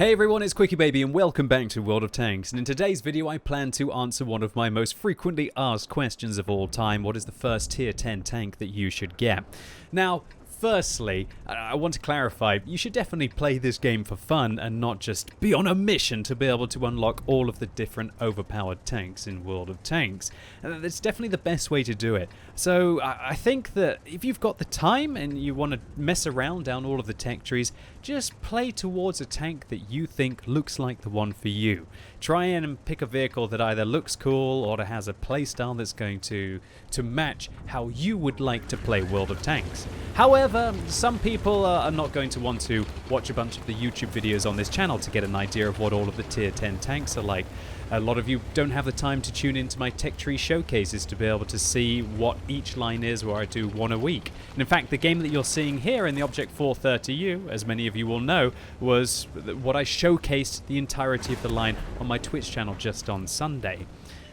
Hey everyone, it's QuickyBaby and welcome back to World of Tanks, and in today's video I plan to answer one of my most frequently asked questions of all time: what is the first tier 10 tank that you should get? Now, firstly, I want to clarify, you should definitely play this game for fun and not just be on a mission to be able to unlock all of the different overpowered tanks in World of Tanks. And that's definitely the best way to do it. So I think that if you've got the time and you want to mess around down all of the tech trees, just play towards a tank that you think looks like the one for you. Try and pick a vehicle that either looks cool or that has a playstyle that's going to match how you would like to play World of Tanks. However, some people are not going to want to watch a bunch of the YouTube videos on this channel to get an idea of what all of the tier 10 tanks are like. A lot of you don't have the time to tune into my tech tree showcases to be able to see what each line is, where I do one a week. And in fact, the game that you're seeing here in the Object 430U, as many of you will know, was what I showcased the entirety of the line on my Twitch channel just on Sunday.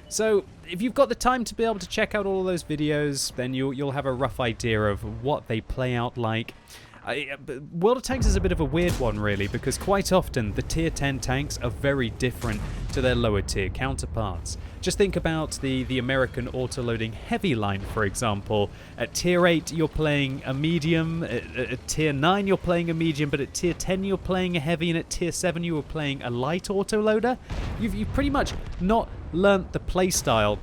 So if you've got the time to be able to check out all of those videos, then you'll have a rough idea of what they play out like. World of Tanks is a bit of a weird one, really, because quite often the tier 10 tanks are very different to their lower tier counterparts. Just think about the American auto-loading heavy line, for example. At tier 8 you're playing a medium, at tier 9 you're playing a medium, but at tier 10 you're playing a heavy, and at tier 7 you were playing a light auto-loader. You've pretty much not learnt the playstyle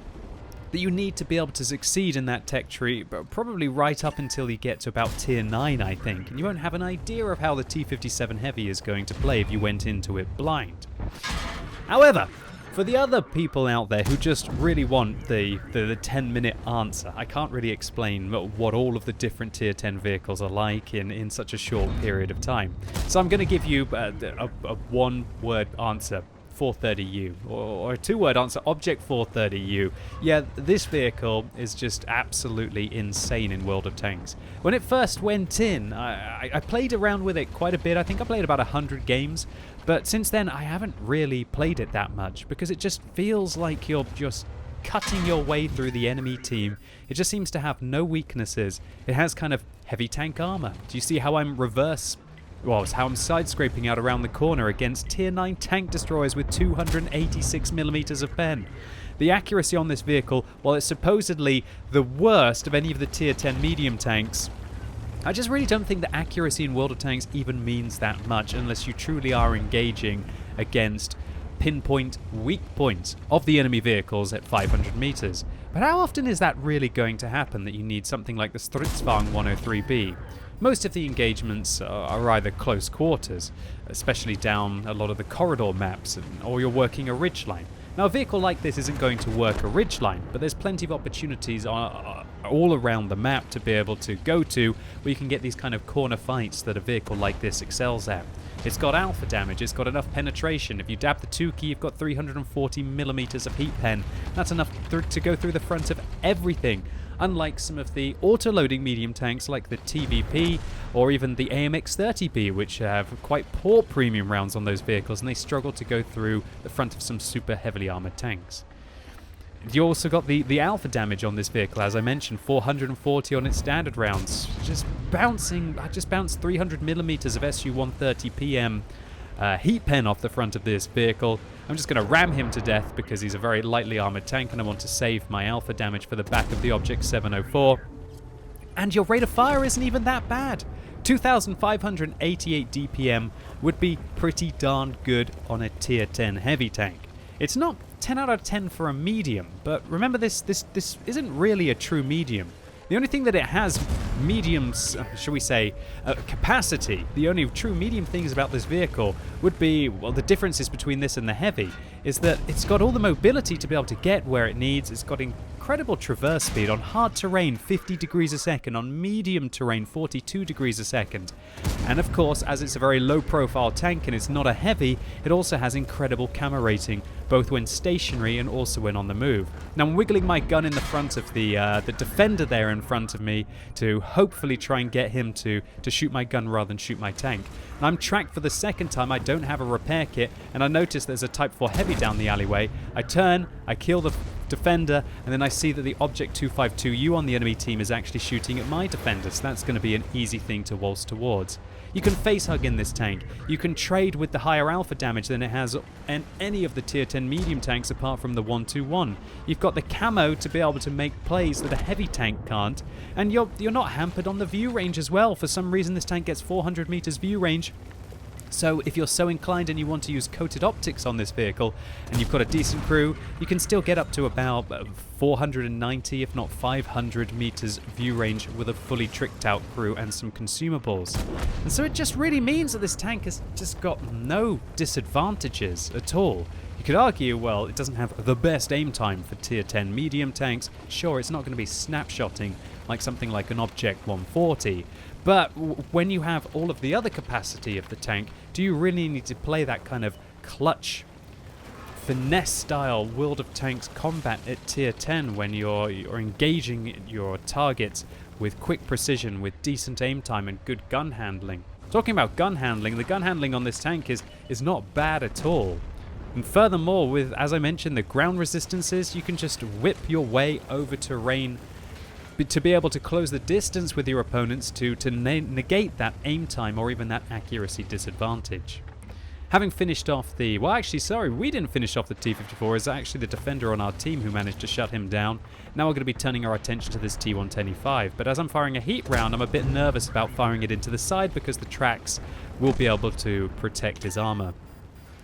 that you need to be able to succeed in that tech tree, but probably right up until you get to about tier 9, I think, and you won't have an idea of how the T57 Heavy is going to play if you went into it blind. However, for the other people out there who just really want the 10-minute answer, I can't really explain what all of the different tier 10 vehicles are like in such a short period of time. So I'm going to give you a one-word answer. 430U, or a two-word answer, Object 430U. Yeah, this vehicle is just absolutely insane in World of Tanks. When it first went in, I played around with it quite a bit. I think I played about 100 games, but since then I haven't really played it that much because it just feels like you're just cutting your way through the enemy team. It just seems to have no weaknesses. It has kind of heavy tank armor. Do you see how I'm how I'm side-scraping out around the corner against tier 9 tank destroyers with 286mm of pen. The accuracy on this vehicle, while it's supposedly the worst of any of the tier 10 medium tanks, I just really don't think the accuracy in World of Tanks even means that much unless you truly are engaging against pinpoint weak points of the enemy vehicles at 500 meters. But how often is that really going to happen, that you need something like the Stridsvagn 103B? Most of the engagements are either close quarters, especially down a lot of the corridor maps, or you're working a ridgeline. Now, a vehicle like this isn't going to work a ridgeline, but there's plenty of opportunities all around the map to be able to go to where you can get these kind of corner fights that a vehicle like this excels at. It's got alpha damage, it's got enough penetration. If you dab the 2 key, you've got 340mm of heat pen. That's enough to go through the front of everything. Unlike some of the auto-loading medium tanks like the TVP or even the AMX-30B, which have quite poor premium rounds on those vehicles, and they struggle to go through the front of some super heavily armored tanks. You also got the alpha damage on this vehicle, as I mentioned, 440 on its standard rounds. I just bounced 300mm of SU-130PM heat pen off the front of this vehicle. I'm just going to ram him to death because he's a very lightly armored tank and I want to save my alpha damage for the back of the Object 704. And your rate of fire isn't even that bad. 2,588 DPM would be pretty darn good on a tier 10 heavy tank. It's not 10 out of 10 for a medium, but remember this isn't really a true medium. The only thing that it has medium's, shall we say, capacity, the only true medium things about this vehicle would be, well, the differences between this and the heavy is that it's got all the mobility to be able to get where it needs. It's got incredible traverse speed on hard terrain, 50 degrees a second, on medium terrain, 42 degrees a second. And of course, as it's a very low profile tank and it's not a heavy, it also has incredible camera rating, both when stationary and also when on the move. Now I'm wiggling my gun in the front of the defender there in front of me to hopefully try and get him to shoot my gun rather than shoot my tank. And I'm tracked for the second time. I don't have a repair kit, and I notice there's a Type 4 heavy down the alleyway. I turn, I kill the defender, and then I see that the Object 252U on the enemy team is actually shooting at my defender, so that's going to be an easy thing to waltz towards. You can facehug in this tank. You can trade with the higher alpha damage than it has in any of the tier 10 medium tanks apart from the 121. You've got the camo to be able to make plays that a heavy tank can't, and you're not hampered on the view range as well. For some reason this tank gets 400 meters view range. So if you're so inclined and you want to use coated optics on this vehicle and you've got a decent crew, you can still get up to about 490 if not 500 meters view range with a fully tricked out crew and some consumables. And so it just really means that this tank has just got no disadvantages at all. You could argue, well, it doesn't have the best aim time for tier 10 medium tanks. Sure, it's not going to be snapshotting like something like an Object 140. But when you have all of the other capacity of the tank, do you really need to play that kind of clutch, finesse-style World of Tanks combat at tier 10 when you're engaging your targets with quick precision, with decent aim time and good gun handling? Talking about gun handling, the gun handling on this tank is not bad at all. And furthermore, with, as I mentioned, the ground resistances, you can just whip your way over terrain to be able to close the distance with your opponents to negate that aim time or even that accuracy disadvantage. Having finished off the... Well, actually, sorry, we didn't finish off the T-54. It's actually the defender on our team who managed to shut him down. Now we're going to be turning our attention to this T-110E5. But as I'm firing a heat round, I'm a bit nervous about firing it into the side because the tracks will be able to protect his armor.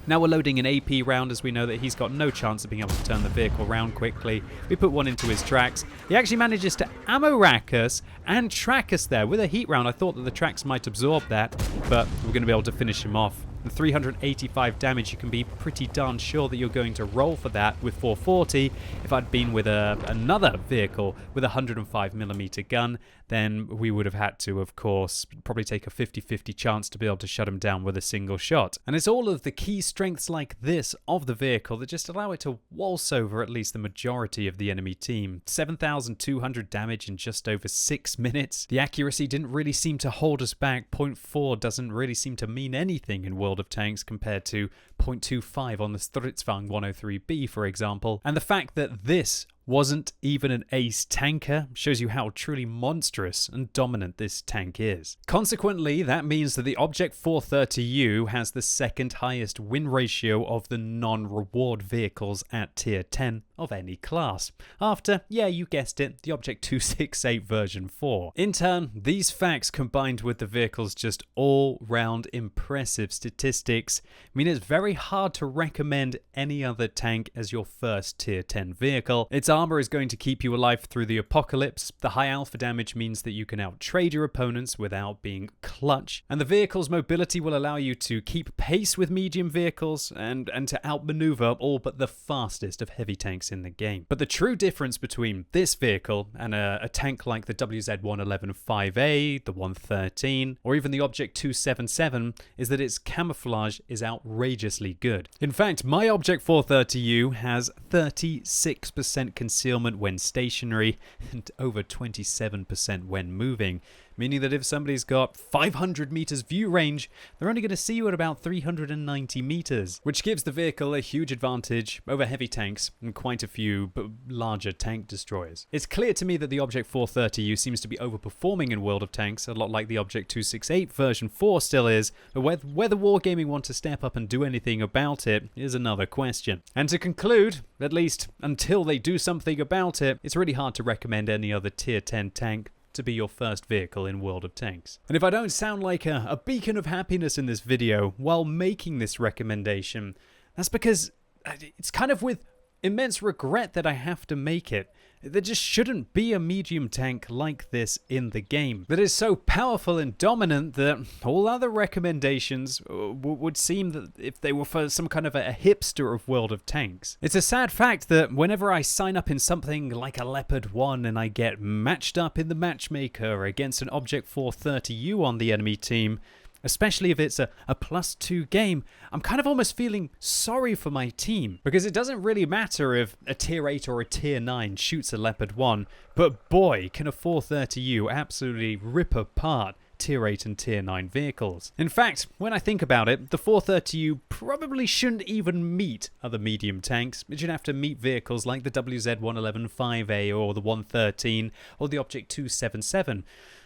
Now we're loading an AP round, as we know that he's got no chance of being able to turn the vehicle round quickly. We put one into his tracks. He actually manages to ammo rack us and track us there with a heat round. I thought that the tracks might absorb that, but we're going to be able to finish him off. The 385 damage, you can be pretty darn sure that you're going to roll for that with 440. If I'd been with another vehicle with a 105mm gun, then we would have had to, of course, probably take a 50-50 chance to be able to shut him down with a single shot. And it's all of the key strengths like this of the vehicle that just allow it to waltz over at least the majority of the enemy team. 7,200 damage in just over 6 minutes. The accuracy didn't really seem to hold us back. 0.4 doesn't really seem to mean anything in World of Tanks compared to 0.25 on the Stritzwang 103B, for example. And the fact that this wasn't even an ace tanker shows you how truly monstrous and dominant this tank is. Consequently, that means that the Object 430U has the second highest win ratio of the non-reward vehicles at tier 10 of any class, after, yeah, you guessed it, the Object 268 version 4. In turn, these facts combined with the vehicle's just all-round impressive statistics mean it's very hard to recommend any other tank as your first tier 10 vehicle. Its armor is going to keep you alive through the apocalypse, the high alpha damage means that you can outtrade your opponents without being clutch, and the vehicle's mobility will allow you to keep pace with medium vehicles and to outmaneuver all but the fastest of heavy tanks in the game. But the true difference between this vehicle and a tank like the WZ-111-5A, the 113, or even the Object 277 is that its camouflage is outrageously good. In fact, my Object 430U has 36% concealment when stationary and over 27% when moving, meaning that if somebody's got 500 meters view range, they're only going to see you at about 390 meters, which gives the vehicle a huge advantage over heavy tanks and quite a few larger tank destroyers. It's clear to me that the Object 430U seems to be overperforming in World of Tanks, a lot like the Object 268 version 4 still is, but whether Wargaming want to step up and do anything about it is another question. And to conclude, at least until they do something about it, it's really hard to recommend any other tier 10 tank to be your first vehicle in World of Tanks. And if I don't sound like a beacon of happiness in this video while making this recommendation, that's because it's kind of with immense regret that I have to make it. There just shouldn't be a medium tank like this in the game that is so powerful and dominant that all other recommendations would seem that if they were for some kind of a hipster of World of Tanks. It's a sad fact that whenever I sign up in something like a Leopard 1 and I get matched up in the matchmaker against an Object 430U on the enemy team, especially if it's a +2 game, I'm kind of almost feeling sorry for my team. Because it doesn't really matter if a tier 8 or a tier 9 shoots a Leopard 1, but boy, can a 430U absolutely rip apart tier 8 and tier 9 vehicles. In fact, when I think about it, the 430U probably shouldn't even meet other medium tanks. It should have to meet vehicles like the WZ-111-5A or the 113 or the Object 277.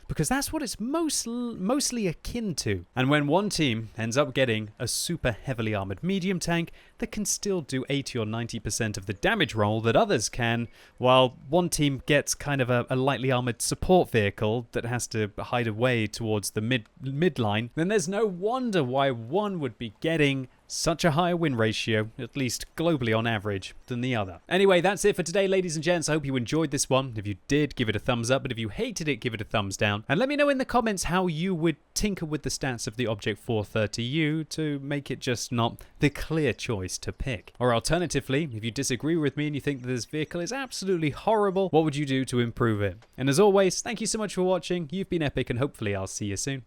Because that's what it's mostly akin to. And when one team ends up getting a super heavily armored medium tank that can still do 80 or 90% of the damage roll that others can, while one team gets kind of a lightly armored support vehicle that has to hide away towards the midline, then there's no wonder why one would be getting such a higher win ratio, at least globally on average, than the other. Anyway, that's it for today, ladies and gents. I hope you enjoyed this one. If you did, give it a thumbs up, but if you hated it, give it a thumbs down. And let me know in the comments how you would tinker with the stats of the Object 430U to make it just not the clear choice to pick. Or alternatively, if you disagree with me and you think that this vehicle is absolutely horrible, what would you do to improve it? And as always, thank you so much for watching. You've been epic, and hopefully I'll see you soon.